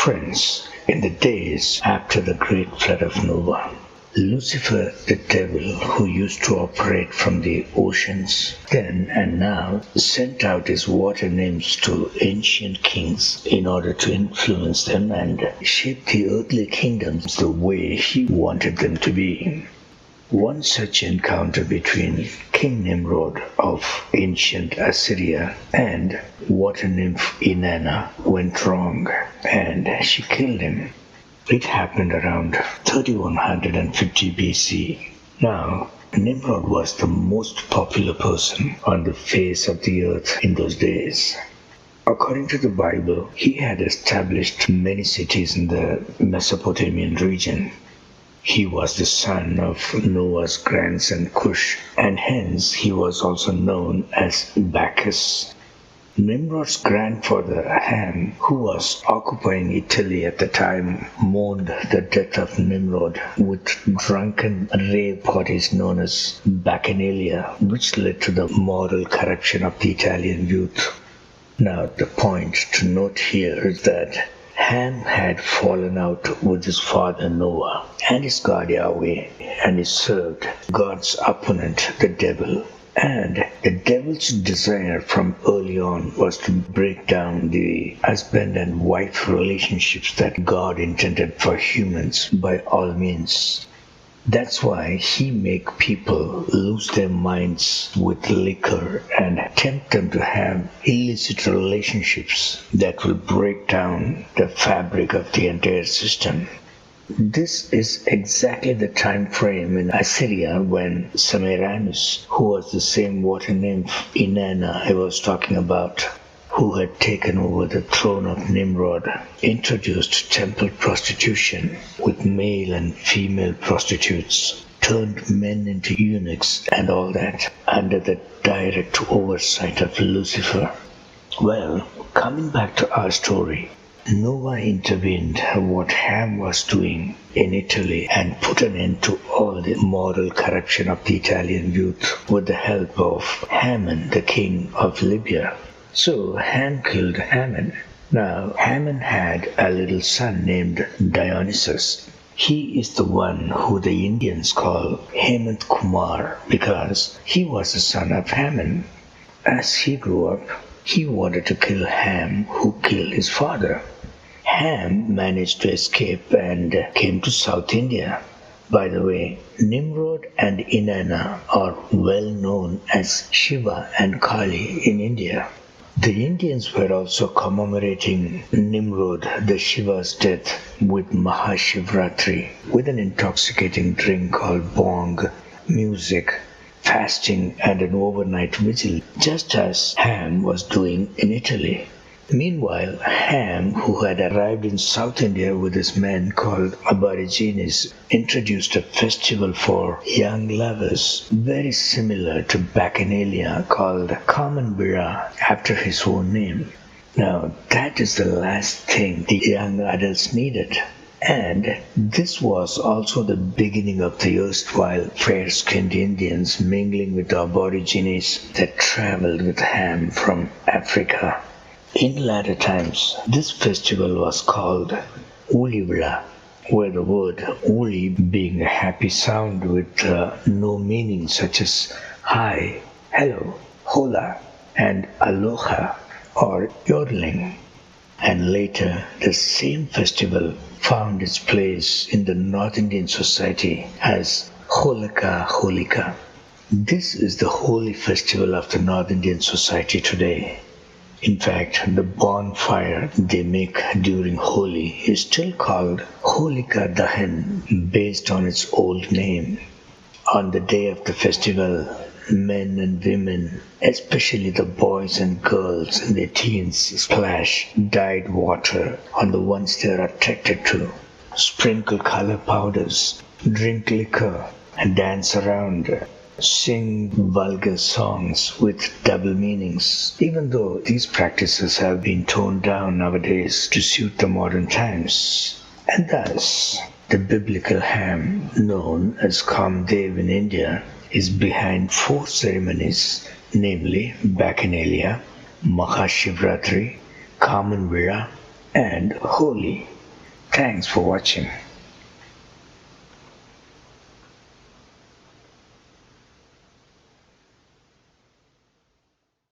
Friends, in the days after the great flood of Noah, Lucifer, the devil who used to operate from the oceans then and now, sent out his water nymphs to ancient kings in order to influence them and shape the earthly kingdoms the way he wanted them to be. One such encounter between King Nimrod of ancient Assyria and water nymph Inanna went wrong, and she killed him. It happened around 3150 BC. Now, Nimrod was the most popular person on the face of the earth in those days. According to the Bible, he had established many cities in the Mesopotamian region. He was the son of Noah's grandson Cush, and hence he was also known as Bacchus. Nimrod's grandfather Ham, who was occupying Italy at the time, mourned the death of Nimrod with drunken rave parties known as Bacchanalia, which led to the moral corruption of the Italian youth. Now, the point to note here is that Ham had fallen out with his father Noah and his god Yahweh, and he served God's opponent, the devil. And the devil's desire from early on was to break down the husband and wife relationships that God intended for humans by all means. That's why he make people lose their minds with liquor and tempt them to have illicit relationships that will break down the fabric of the entire system. This is exactly the time frame in Assyria when Semiramis, who was the same water nymph Inanna I was talking about, who had taken over the throne of Nimrod, introduced temple prostitution with male and female prostitutes, turned men into eunuchs and all that under the direct oversight of Lucifer. Well, coming back to our story, Noah intervened what Ham was doing in Italy and put an end to all the moral corruption of the Italian youth with the help of Haman, the king of Libya. So Ham killed Haman. Now, Haman had a little son named Dionysus. He is the one who the Indians call Hemant Kumar because he was the son of Haman. As he grew up, he wanted to kill Ham, who killed his father. Ham managed to escape and came to South India. By the way, Nimrod and Inanna are well known as Shiva and Kali in India. The Indians were also commemorating Nimrod, the Shiva's death, with Mahashivratri, with an intoxicating drink called bong, music, fasting, and an overnight vigil, just as Ham was doing in Italy. Meanwhile, Ham, who had arrived in South India with his men called Aborigines, introduced a festival for young lovers very similar to Bacchanalia called Kamdev after his own name. Now, that is the last thing the young adults needed. And this was also the beginning of the erstwhile fair-skinned Indians mingling with the Aborigines that traveled with Ham from Africa. In latter times, this festival was called Ulivla, where the word Uli being a happy sound with no meaning such as hi, hello, hola, and aloha, or yodeling. And later, the same festival found its place in the North Indian society as Holika Holika. This is the holy festival of the North Indian society today. In fact, the bonfire they make during Holi is still called Holika Dahan, based on its old name. On the day of the festival, men and women, especially the boys and girls in their teens, splash dyed water on the ones they are attracted to, sprinkle color powders, drink liquor, and dance around. Sing vulgar songs with double meanings, even though these practices have been toned down nowadays to suit the modern times. And thus, the biblical Ham, known as Kamdev in India, is behind 4 ceremonies, namely Bacchanalia, Mahashivratri, Kamadeva, and Holi. Thanks for watching.